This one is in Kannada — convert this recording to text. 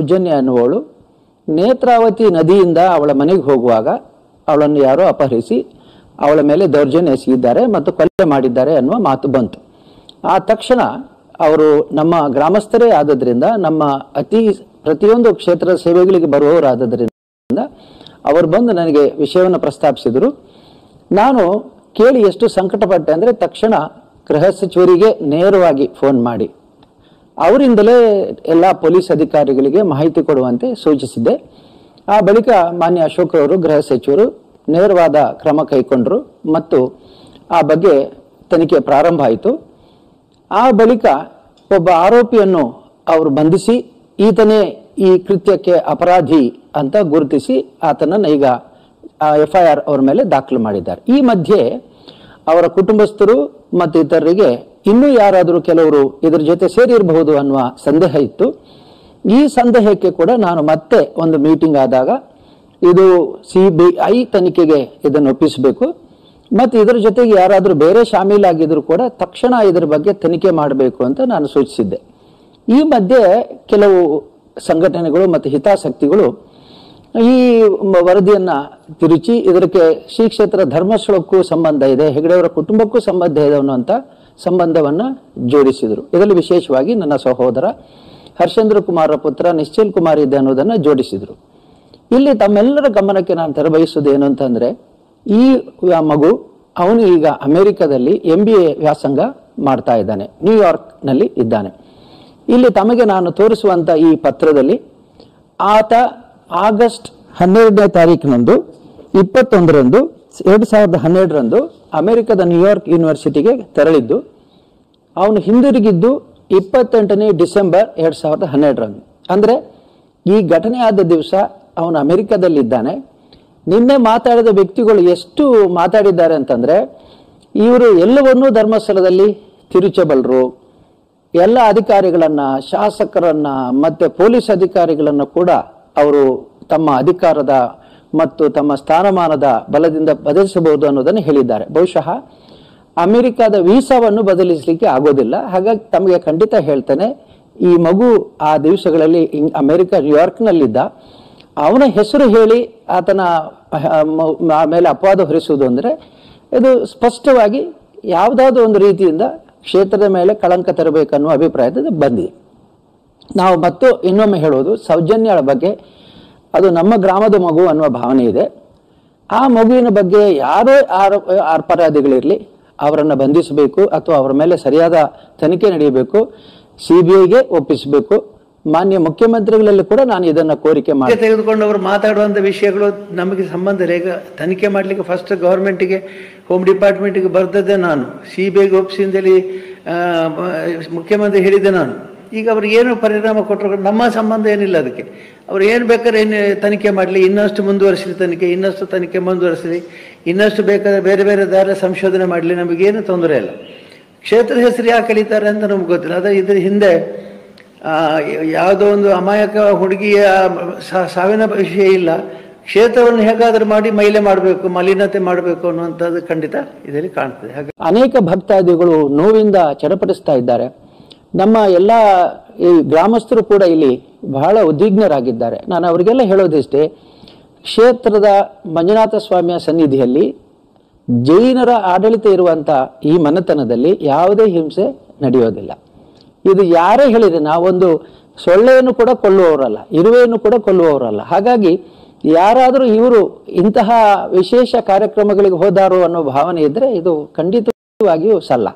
ಸೌಜನ್ಯ ಅನ್ನುವಳು ನೇತ್ರಾವತಿ ನದಿಯಿಂದ ಅವಳ ಮನೆಗೆ ಹೋಗುವಾಗ ಅವಳನ್ನು ಯಾರೋ ಅಪಹರಿಸಿ ಅವಳ ಮೇಲೆ ದೌರ್ಜನ್ಯ ಎಸಗಿದ್ದಾರೆ ಮತ್ತು ಕೊಲೆ ಮಾಡಿದ್ದಾರೆ ಅನ್ನುವ ಮಾತು ಬಂತು. ಆ ತಕ್ಷಣ ಅವರು ನಮ್ಮ ಗ್ರಾಮಸ್ಥರೇ ಆದದ್ರಿಂದ, ನಮ್ಮ ಪ್ರತಿಯೊಂದು ಕ್ಷೇತ್ರದ ಸೇವೆಗಳಿಗೆ ಬರುವವರಾದದ್ರಿಂದ ಅವರು ಬಂದು ನನಗೆ ವಿಷಯವನ್ನು ಪ್ರಸ್ತಾಪಿಸಿದರು. ನಾನು ಕೇಳಿ ಎಷ್ಟು ಸಂಕಟಪಟ್ಟೆ ಅಂದರೆ, ತಕ್ಷಣ ಗೃಹ ಸಚಿವರಿಗೆ ನೇರವಾಗಿ ಫೋನ್ ಮಾಡಿ ಅವರಿಂದಲೇ ಎಲ್ಲ ಪೊಲೀಸ್ ಅಧಿಕಾರಿಗಳಿಗೆ ಮಾಹಿತಿ ಕೊಡುವಂತೆ ಸೂಚಿಸಿದ್ದೆ. ಆ ಬಳಿಕ ಮಾನ್ಯ ಅಶೋಕ್ ಅವರು ಗೃಹ ಸಚಿವರು ನೇರವಾದ ಕ್ರಮ ಕೈಗೊಂಡರು ಮತ್ತು ಆ ಬಗ್ಗೆ ತನಿಖೆ ಪ್ರಾರಂಭ ಆಯಿತು. ಆ ಬಳಿಕ ಒಬ್ಬ ಆರೋಪಿಯನ್ನು ಅವರು ಬಂಧಿಸಿ ಈತನೇ ಈ ಕೃತ್ಯಕ್ಕೆ ಅಪರಾಧಿ ಅಂತ ಗುರುತಿಸಿ ಆತನನ್ನು ಈಗ FIR ಅವರ ಮೇಲೆ ದಾಖಲು ಮಾಡಿದ್ದಾರೆ. ಈ ಮಧ್ಯೆ ಅವರ ಕುಟುಂಬಸ್ಥರು ಮತ್ತು ಇತರರಿಗೆ ಇನ್ನೂ ಯಾರಾದರೂ ಕೆಲವರು ಇದರ ಜೊತೆ ಸೇರಿರಬಹುದು ಅನ್ನುವ ಸಂದೇಹ ಇತ್ತು. ಈ ಸಂದೇಹಕ್ಕೆ ಕೂಡ ನಾನು ಮತ್ತೆ ಒಂದು ಮೀಟಿಂಗ್ ಆದಾಗ ಇದು CBI ತನಿಖೆಗೆ ಇದನ್ನು ಒಪ್ಪಿಸಬೇಕು ಮತ್ತು ಇದರ ಜೊತೆಗೆ ಯಾರಾದರೂ ಬೇರೆ ಶಾಮೀಲಾಗಿದ್ರು ಕೂಡ ತಕ್ಷಣ ಇದರ ಬಗ್ಗೆ ತನಿಖೆ ಮಾಡಬೇಕು ಅಂತ ನಾನು ಸೂಚಿಸಿದ್ದೆ. ಈ ಮಧ್ಯೆ ಕೆಲವು ಸಂಘಟನೆಗಳು ಮತ್ತು ಹಿತಾಸಕ್ತಿಗಳು ಈ ವರದಿಯನ್ನ ತಿರುಚಿ ಇದಕ್ಕೆ ಶ್ರೀ ಕ್ಷೇತ್ರ ಧರ್ಮಸ್ಥಳಕ್ಕೂ ಸಂಬಂಧ ಇದೆ, ಹೆಗಡೆಯವರ ಕುಟುಂಬಕ್ಕೂ ಸಂಬಂಧ ಇದೆ ಅನ್ನುವಂಥ ಸಂಬಂಧವನ್ನ ಜೋಡಿಸಿದರು. ಇದರಲ್ಲಿ ವಿಶೇಷವಾಗಿ ನನ್ನ ಸಹೋದರ ಹರ್ಷೇಂದ್ರ ಕುಮಾರ ಪುತ್ರ ನಿಶ್ಚಲ್ ಕುಮಾರ್ ಇದೆ ಅನ್ನೋದನ್ನ ಜೋಡಿಸಿದರು. ಇಲ್ಲಿ ತಮ್ಮೆಲ್ಲರ ಗಮನಕ್ಕೆ ನಾನು ತರಬಯಸುವುದು ಏನು ಅಂತಂದ್ರೆ, ಈ ಮಗು ಅವನು ಈಗ ಅಮೆರಿಕದಲ್ಲಿ MBA ವ್ಯಾಸಂಗ ಮಾಡ್ತಾ ಇದ್ದಾನೆ, ನ್ಯೂಯಾರ್ಕ್ ನಲ್ಲಿ ಇದ್ದಾನೆ. ಇಲ್ಲಿ ತಮಗೆ ನಾನು ತೋರಿಸುವಂತ ಈ ಪತ್ರದಲ್ಲಿ ಆತ ಆಗಸ್ಟ್ 12ನೇ ತಾರೀಕಿನಂದು 21ರಂದು 2012ರಂದು ಅಮೆರಿಕದ ನ್ಯೂಯಾರ್ಕ್ ಯೂನಿವರ್ಸಿಟಿಗೆ ತೆರಳಿದ್ದು, ಅವನು ಹಿಂದಿರುಗಿದ್ದು 28ನೇ ಡಿಸೆಂಬರ್ 2012ರಂದು. ಅಂದ್ರೆ ಈ ಘಟನೆ ಆದ ದಿವಸ ಅವನು ಅಮೆರಿಕದಲ್ಲಿದ್ದಾನೆ. ನಿನ್ನೆ ಮಾತಾಡಿದ ವ್ಯಕ್ತಿಗಳು ಎಷ್ಟು ಮಾತಾಡಿದ್ದಾರೆ ಅಂತಂದ್ರೆ, ಇವರು ಎಲ್ಲವನ್ನೂ ಧರ್ಮಸ್ಥಳದಲ್ಲಿ ತಿರುಚಬಲ್ಲರು, ಎಲ್ಲ ಅಧಿಕಾರಿಗಳನ್ನ, ಶಾಸಕರನ್ನ ಮತ್ತೆ ಪೊಲೀಸ್ ಅಧಿಕಾರಿಗಳನ್ನ ಕೂಡ ಅವರು ತಮ್ಮ ಅಧಿಕಾರದ ಮತ್ತು ತಮ್ಮ ಸ್ಥಾನಮಾನದ ಬಲದಿಂದ ಬದಲಿಸಬಹುದು ಅನ್ನೋದನ್ನು ಹೇಳಿದ್ದಾರೆ. ಬಹುಶಃ ಅಮೆರಿಕದ ವೀಸಾವನ್ನು ಬದಲಿಸಲಿಕ್ಕೆ ಆಗೋದಿಲ್ಲ. ಹಾಗಾಗಿ ತಮಗೆ ಖಂಡಿತ ಹೇಳ್ತೇನೆ, ಈ ಮಗು ಆ ದಿವಸಗಳಲ್ಲಿ ನ್ಯೂಯಾರ್ಕ್ನಲ್ಲಿದ್ದ, ಅವನ ಹೆಸರು ಹೇಳಿ ಆತನ ಮೇಲೆ ಅಪವಾದ ಹೊರಿಸುವುದು ಅಂದರೆ ಇದು ಸ್ಪಷ್ಟವಾಗಿ ಯಾವುದಾದ್ರೂ ಒಂದು ರೀತಿಯಿಂದ ಕ್ಷೇತ್ರದ ಮೇಲೆ ಕಳಂಕ ತರಬೇಕನ್ನುವ ಅಭಿಪ್ರಾಯದಿಂದ ಬಂದಿದೆ. ನಾವು ಮತ್ತು ಇನ್ನೊಮ್ಮೆ ಹೇಳೋದು, ಸೌಜನ್ಯಳ ಬಗ್ಗೆ ಅದು ನಮ್ಮ ಗ್ರಾಮದ ಮಗು ಅನ್ನುವ ಭಾವನೆ ಇದೆ. ಆ ಮಗುವಿನ ಬಗ್ಗೆ ಯಾರೇ ಅಪರಾಧಿಗಳಿರಲಿ ಅವರನ್ನು ಬಂಧಿಸಬೇಕು ಅಥವಾ ಅವರ ಮೇಲೆ ಸರಿಯಾದ ತನಿಖೆ ನಡೆಯಬೇಕು, CBIಗೆ ಒಪ್ಪಿಸಬೇಕು. ಮಾನ್ಯ ಮುಖ್ಯಮಂತ್ರಿಗಳಲ್ಲಿ ಕೂಡ ನಾನು ಇದನ್ನ ಕೋರಿಕೆ ಮಾಡಿ ತೆಗೆದುಕೊಂಡು ಅವರು ಮಾತಾಡುವಂಥ ವಿಷಯಗಳು ನಮಗೆ ಸಂಬಂಧ ಇಲ್ಲ. ಈಗ ತನಿಖೆ ಮಾಡಲಿಕ್ಕೆ ಫಸ್ಟ್ ಗೌರ್ಮೆಂಟಿಗೆ, ಹೋಮ್ ಡಿಪಾರ್ಟ್ಮೆಂಟಿಗೆ ಬರ್ತದೆ. ನಾನು CBIಗೆ ಒಪ್ಪಿಸಿ ಅಂತೇಳಿ ಮುಖ್ಯಮಂತ್ರಿ ಹೇಳಿದ್ದೆ ನಾನು. ಈಗ ಅವ್ರಿಗೆ ಏನು ಪರಿಣಾಮ ಕೊಟ್ಟರು ನಮ್ಮ ಸಂಬಂಧ ಏನಿಲ್ಲ. ಅದಕ್ಕೆ ಅವ್ರು ಏನು ಬೇಕಾದ್ರೆ ಏನು ತನಿಖೆ ಮಾಡಲಿ, ಇನ್ನಷ್ಟು ಮುಂದುವರಿಸಲಿ ತನಿಖೆ, ಇನ್ನಷ್ಟು ತನಿಖೆ ಮುಂದುವರಿಸಲಿ, ಇನ್ನಷ್ಟು ಬೇಕಾದ್ರೆ ಬೇರೆ ಬೇರೆ ದಾರ ಸಂಶೋಧನೆ ಮಾಡಲಿ, ನಮಗೇನು ತೊಂದರೆ ಇಲ್ಲ. ಕ್ಷೇತ್ರದ ಹೆಸರು ಯಾಕೆ ಕಳೀತಾರೆ ಅಂತ ನಮ್ಗೆ ಗೊತ್ತಿಲ್ಲ. ಅದೇ ಇದ್ರ ಹಿಂದೆ ಯಾವುದೋ ಒಂದು ಅಮಾಯಕ ಹುಡುಗಿಯ ಸಾವಿನ ವಿಷಯ ಇಲ್ಲ. ಕ್ಷೇತ್ರವನ್ನು ಹೇಗಾದ್ರೂ ಮಾಡಿ ಮೈಲೆ ಮಾಡಬೇಕು, ಮಲಿನತೆ ಮಾಡಬೇಕು ಅನ್ನುವಂಥದ್ದು ಖಂಡಿತ ಇದರಲ್ಲಿ ಕಾಣ್ತದೆ. ಹಾಗೆ ಅನೇಕ ಭಕ್ತಾದಿಗಳು ನೋವಿಂದ ಚಡಪಡಿಸ್ತಾ ಇದ್ದಾರೆ. ನಮ್ಮ ಎಲ್ಲ ಈ ಗ್ರಾಮಸ್ಥರು ಕೂಡ ಇಲ್ಲಿ ಬಹಳ ಉದ್ವಿಗ್ನರಾಗಿದ್ದಾರೆ. ನಾನು ಅವರಿಗೆಲ್ಲ ಹೇಳೋದಿಷ್ಟೇ, ಕ್ಷೇತ್ರದ ಮಂಜುನಾಥ ಸ್ವಾಮಿಯ ಸನ್ನಿಧಿಯಲ್ಲಿ ಜೈನರ ಆಡಳಿತ ಇರುವಂಥ ಈ ಮನೆತನದಲ್ಲಿ ಯಾವುದೇ ಹಿಂಸೆ ನಡೆಯೋದಿಲ್ಲ. ಇದು ಯಾರೇ ಹೇಳಿದ್ರೆ, ನಾವೊಂದು ಸೊಳ್ಳೆಯನ್ನು ಕೂಡ ಕೊಲ್ಲುವವರಲ್ಲ, ಇರುವೆಯನ್ನು ಕೂಡ ಕೊಲ್ಲುವವರಲ್ಲ. ಹಾಗಾಗಿ ಯಾರಾದರೂ ಇವರು ಇಂತಹ ವಿಶೇಷ ಕಾರ್ಯಕ್ರಮಗಳಿಗೆ ಹೋದಾರೋ ಅನ್ನೋ ಭಾವನೆ ಇದ್ರೆ ಇದು ಖಂಡಿತವಾಗಿಯೂ ಸಲ್ಲ.